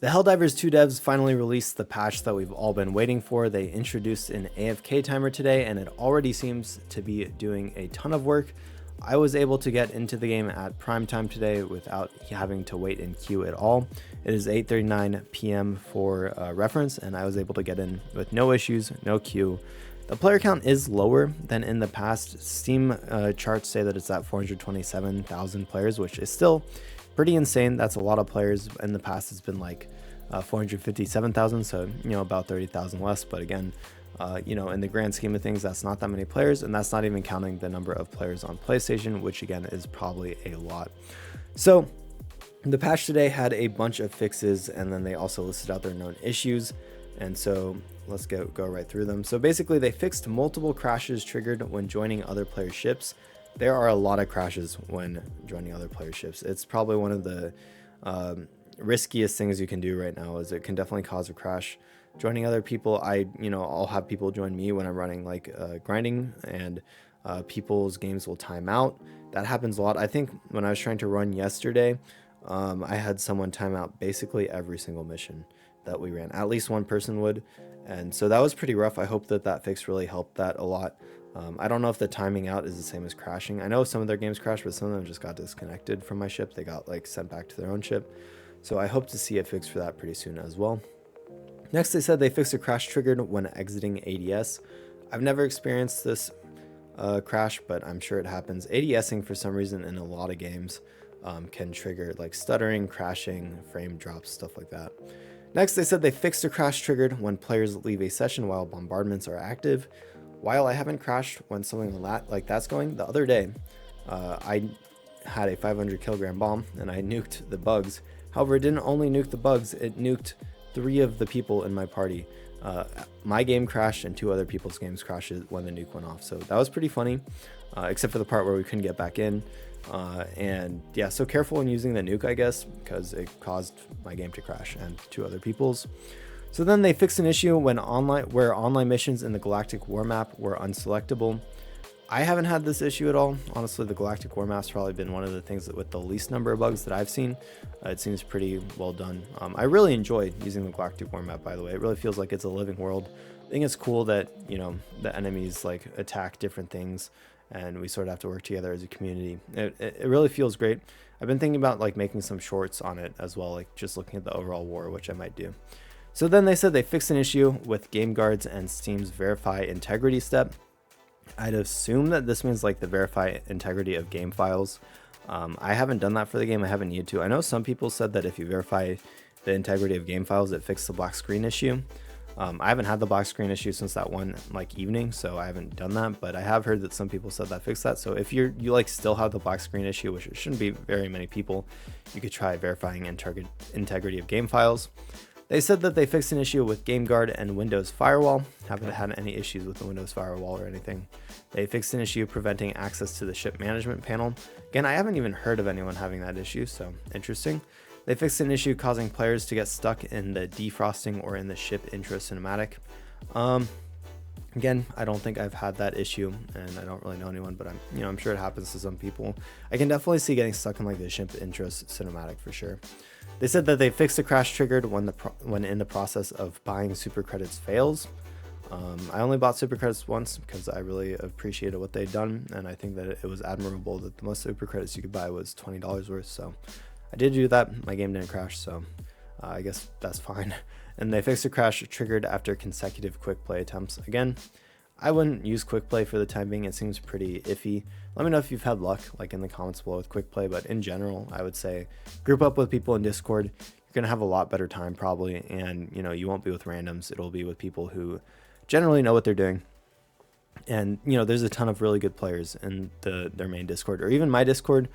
The Helldivers 2 devs finally released the patch that we've all been waiting for. They introduced an AFK timer today, and it already seems to be doing a ton of work. I was able to get into the game at prime time today without having to wait in queue at all. It is 8:39 p.m. for reference, and I was able to get in with no issues, no queue. The player count is lower than in the past. Steam charts say that it's at 427,000 players, which is still pretty insane. That's a lot of players. In the past, it's been like 457,000, so about 30,000 less. But again, in the grand scheme of things, that's not that many players, and that's not even counting the number of players on PlayStation, which again is probably a lot. So the patch today had a bunch of fixes, and then they also listed out their known issues. And so let's go right through them. So basically, they fixed multiple crashes triggered when joining other players' ships. There are a lot of crashes when joining other players' ships. It's probably one of the riskiest things you can do right now, is it can definitely cause a crash. Joining other people, I'll have people join me when I'm running like grinding, and people's games will time out. That happens a lot. I think when I was trying to run yesterday, I had someone time out basically every single mission that we ran. At least one person would, and so that was pretty rough. I hope that fix really helped that a lot. I don't know if the timing out is the same as crashing. I know some of their games crashed, but some of them just got disconnected from my ship. They got like sent back to their own ship. So I hope to see a fix for that pretty soon as well. Next, they said they fixed a crash triggered when exiting ADS. I've never experienced this crash, but I'm sure it happens. ADSing for some reason in a lot of games can trigger like stuttering, crashing, frame drops, stuff like that. Next, they said they fixed a crash triggered when players leave a session while bombardments are active. While I haven't crashed when something like that's going, the other day, I had a 500 kilogram bomb and I nuked the bugs. However, it didn't only nuke the bugs, it nuked 3 of the people in my party. My game crashed and 2 other people's games crashed when the nuke went off. So that was pretty funny, except for the part where we couldn't get back in. And yeah, so careful when using the nuke, I guess, because it caused my game to crash and 2 other people's. So then they fixed an issue where online missions in the Galactic War Map were unselectable. I haven't had this issue at all. Honestly, the Galactic War Map's probably been one of the things with the least number of bugs that I've seen. It seems pretty well done. I really enjoy using the Galactic War Map, by the way. It really feels like it's a living world. I think it's cool that, the enemies like attack different things and we sort of have to work together as a community. It really feels great. I've been thinking about like making some shorts on it as well, like just looking at the overall war, which I might do. So then they said they fixed an issue with game guards and Steam's verify integrity step. I'd assume that this means like the verify integrity of game files. I haven't done that for the game. I haven't needed to. I know some people said that if you verify the integrity of game files, it fixed the black screen issue. I haven't had the black screen issue since that one like evening, so I haven't done that, but I have heard that some people said that fixed that. So if you like still have the black screen issue, which it shouldn't be very many people, you could try verifying integrity of game files. They said that they fixed an issue with GameGuard and Windows Firewall. Haven't had any issues with the Windows Firewall or anything. They fixed an issue preventing access to the ship management panel. Again, I haven't even heard of anyone having that issue, so interesting. They fixed an issue causing players to get stuck in the defrosting or in the ship intro cinematic. Again, I don't think I've had that issue, and I don't really know anyone, but I'm sure it happens to some people. I can definitely see getting stuck in like the ship intro cinematic for sure. They said that they fixed the crash triggered when in the process of buying Supercredits fails. I only bought Supercredits once because I really appreciated what they'd done, and I think that it was admirable that the most Supercredits you could buy was $20 worth. So I did do that. My game didn't crash, so I guess that's fine. And they fixed a crash triggered after consecutive Quickplay attempts. Again, I wouldn't use Quickplay for the time being. It seems pretty iffy. Let me know if you've had luck, like in the comments below with Quickplay, but in general, I would say group up with people in Discord. You're going to have a lot better time probably, and you won't be with randoms. It'll be with people who generally know what they're doing. And there's a ton of really good players in their main Discord, or even my Discord.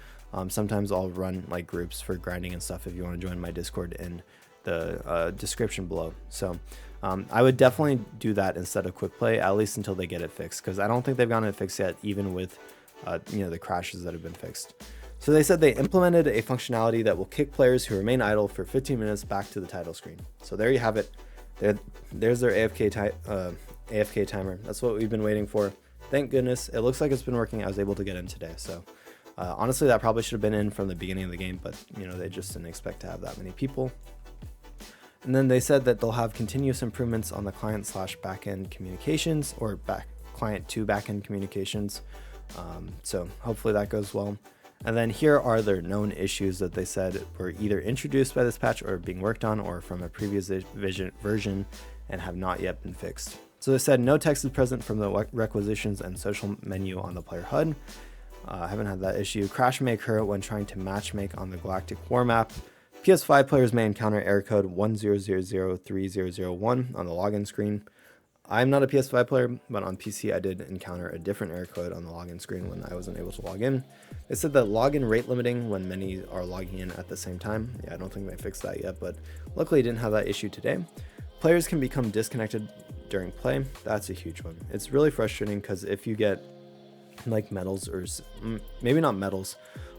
Sometimes I'll run like groups for grinding and stuff if you want to join my Discord in the description below. So I would definitely do that instead of Quickplay, at least until they get it fixed, because I don't think they've gotten it fixed yet, even with the crashes that have been fixed. So they said they implemented a functionality that will kick players who remain idle for 15 minutes back to the title screen. So there you have it. There's their AFK timer. That's what we've been waiting for. Thank goodness. It looks like it's been working. I was able to get in today. So honestly, that probably should have been in from the beginning of the game, but they just didn't expect to have that many people. And then they said that they'll have continuous improvements on the client/backend communications, or client to backend communications. So hopefully that goes well. And then here are their known issues that they said were either introduced by this patch or being worked on or from a previous version and have not yet been fixed. So they said no text is present from the requisitions and social menu on the player HUD. I haven't had that issue. Crash may occur when trying to matchmake on the Galactic War Map. PS5 players may encounter error code 10003001 on the login screen. I'm not a PS5 player, but on PC I did encounter a different error code on the login screen when I wasn't able to log in. They said that login rate limiting when many are logging in at the same time. Yeah, I don't think they fixed that yet, but luckily I didn't have that issue today. Players can become disconnected during play. That's a huge one. It's really frustrating because if you get like medals, or maybe not medals,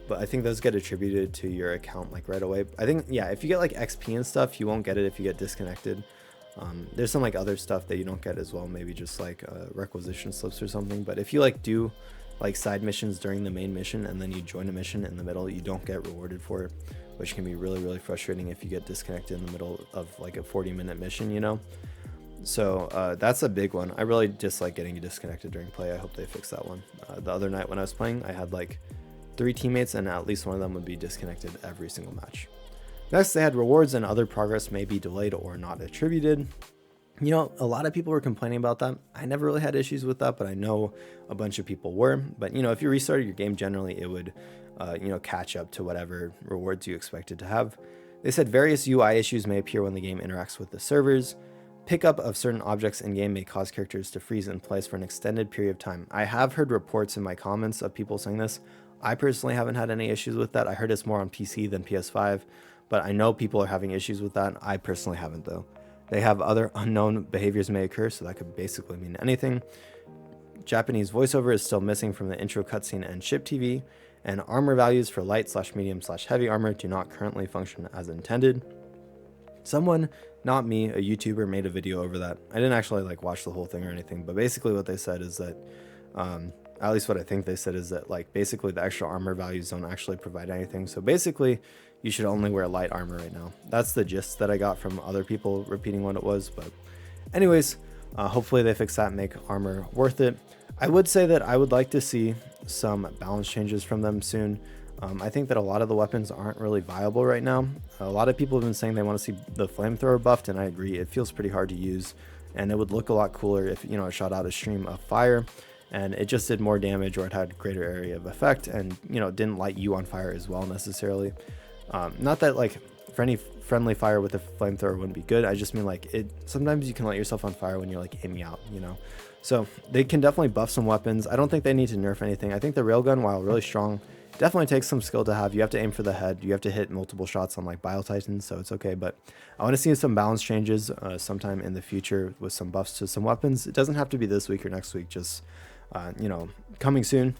but I think those get attributed to your account like right away. I think, yeah, if you get like XP and stuff, you won't get it if you get disconnected. There's some like other stuff that you don't get as well, maybe just like requisition slips or something. But if you like do like side missions during the main mission and then you join a mission in the middle, you don't get rewarded for it, which can be really frustrating if you get disconnected in the middle of like a 40-minute mission, you know. So that's a big one. I really dislike getting disconnected during play. I hope they fix that one. The other night when I was playing, I had like 3 teammates and at least one of them would be disconnected every single match. Next, they had rewards and other progress may be delayed or not attributed. You know, a lot of people were complaining about that. I never really had issues with that, but I know a bunch of people were. But, you know, if you restarted your game, generally it would, you know, catch up to whatever rewards you expected to have. They said various UI issues may appear when the game interacts with the servers. Pickup of certain objects in game may cause characters to freeze in place for an extended period of time. I have heard reports in my comments of people saying this. I personally haven't had any issues with that. I heard it's more on PC than PS5, but I know people are having issues with that. I personally haven't though. They have other unknown behaviors may occur, so that could basically mean anything. Japanese voiceover is still missing from the intro cutscene and ship TV, and armor values for light/medium/heavy armor do not currently function as intended. Someone, not me, a YouTuber, made a video over that. I didn't actually like watch the whole thing or anything, but basically what they said is that, at least what I think they said is that like basically the extra armor values don't actually provide anything. So basically you should only wear light armor right now. That's the gist that I got from other people repeating what it was. But anyways, hopefully they fix that and make armor worth it. I would say that I would like to see some balance changes from them soon. I think that a lot of the weapons aren't really viable right now. A lot of people have been saying they want to see the flamethrower buffed, and I agree. It feels pretty hard to use, and it would look a lot cooler if, you know, it shot out a stream of fire and it just did more damage, or it had greater area of effect and, you know, didn't light you on fire as well necessarily. Not that like for any friendly fire with a flamethrower wouldn't be good. I just mean like it, sometimes you can light yourself on fire when you're like aiming out, you know. So they can definitely buff some weapons. I don't think they need to nerf anything. I think the railgun, while really strong, definitely takes some skill to have. You have to aim for the head. You have to hit multiple shots on like Bio Titans, so it's okay. But I want to see some balance changes sometime in the future with some buffs to some weapons. It doesn't have to be this week or next week, just you know, coming soon.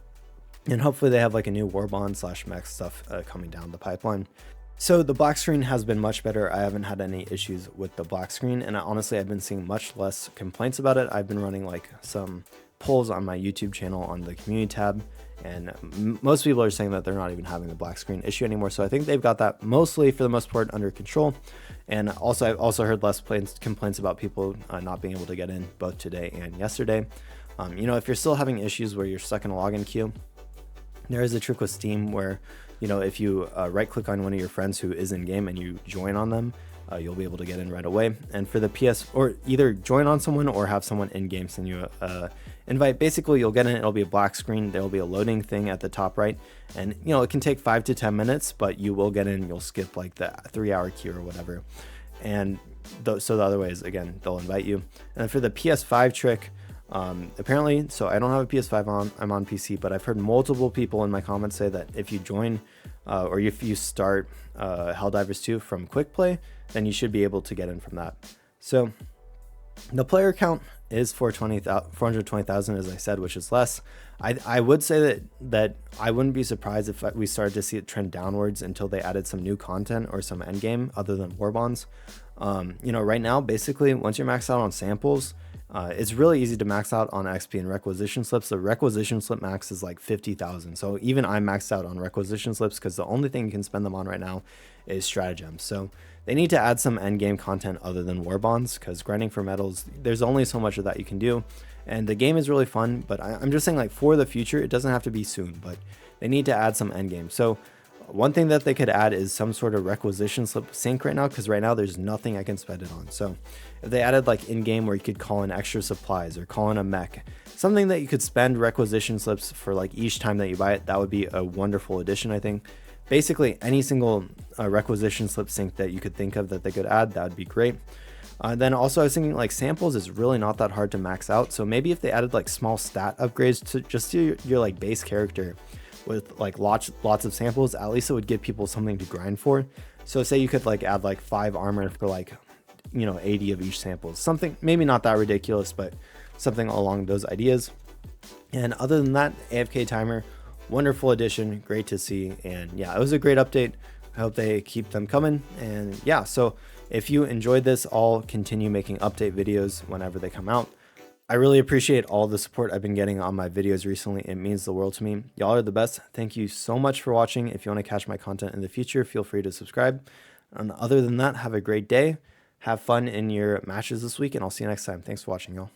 And hopefully they have like a new Warbond/mech stuff coming down the pipeline. So the black screen has been much better. I haven't had any issues with the black screen, and honestly I've been seeing much less complaints about it. I've been running like some polls on my YouTube channel on the community tab, and most people are saying that they're not even having the black screen issue anymore. So I think they've got that mostly, for the most part, under control. And also I've also heard less complaints about people not being able to get in both today and yesterday. You know, if you're still having issues where you're stuck in a login queue, there is a trick with Steam where, you know, if you right click on one of your friends who is in game and you join on them, you'll be able to get in right away. And for the PS, or either join on someone or have someone in game send you invite, basically you'll get in, it'll be a black screen, there'll be a loading thing at the top right, and you know, it can take 5 to 10 minutes, but you will get in, you'll skip like the 3-hour queue or whatever. And so the other way is, again, they'll invite you. And for the PS5 trick, apparently, so I don't have a PS5 on, I'm on PC, but I've heard multiple people in my comments say that if you join or if you start Helldivers 2 from Quickplay, then you should be able to get in from that. So the player count is 420,000, as I said, which is less. I would say that I wouldn't be surprised if we started to see it trend downwards until they added some new content or some endgame other than war bonds. You know, right now, basically, once you're maxed out on samples, It's really easy to max out on XP and requisition slips. The requisition slip max is like 50,000. So even I maxed out on requisition slips because the only thing you can spend them on right now is stratagems. So they need to add some endgame content other than war bonds, because grinding for medals, there's only so much of that you can do. And the game is really fun, but I'm just saying, like, for the future, it doesn't have to be soon, but they need to add some endgame. So one thing that they could add is some sort of requisition slip sync right now, because right now there's nothing I can spend it on. So if they added like in-game where you could call in extra supplies or call in a mech, something that you could spend requisition slips for like each time that you buy it, that would be a wonderful addition, I think. Basically any single requisition slip sync that you could think of that they could add, that would be great. Then also I was thinking, like, samples is really not that hard to max out. So maybe if they added like small stat upgrades to just your like base character with like lots of samples, at least it would give people something to grind for. So say you could like add like 5 armor for like, you know, 80 of each sample, something maybe not that ridiculous, but something along those ideas. And other than that, AFK Timer, wonderful addition, great to see. And yeah, it was a great update. I hope they keep them coming. And yeah, so if you enjoyed this, I'll continue making update videos whenever they come out. I really appreciate all the support I've been getting on my videos recently. It means the world to me. Y'all are the best. Thank you so much for watching. If you want to catch my content in the future, feel free to subscribe. And other than that, have a great day. Have fun in your matches this week, and I'll see you next time. Thanks for watching, y'all.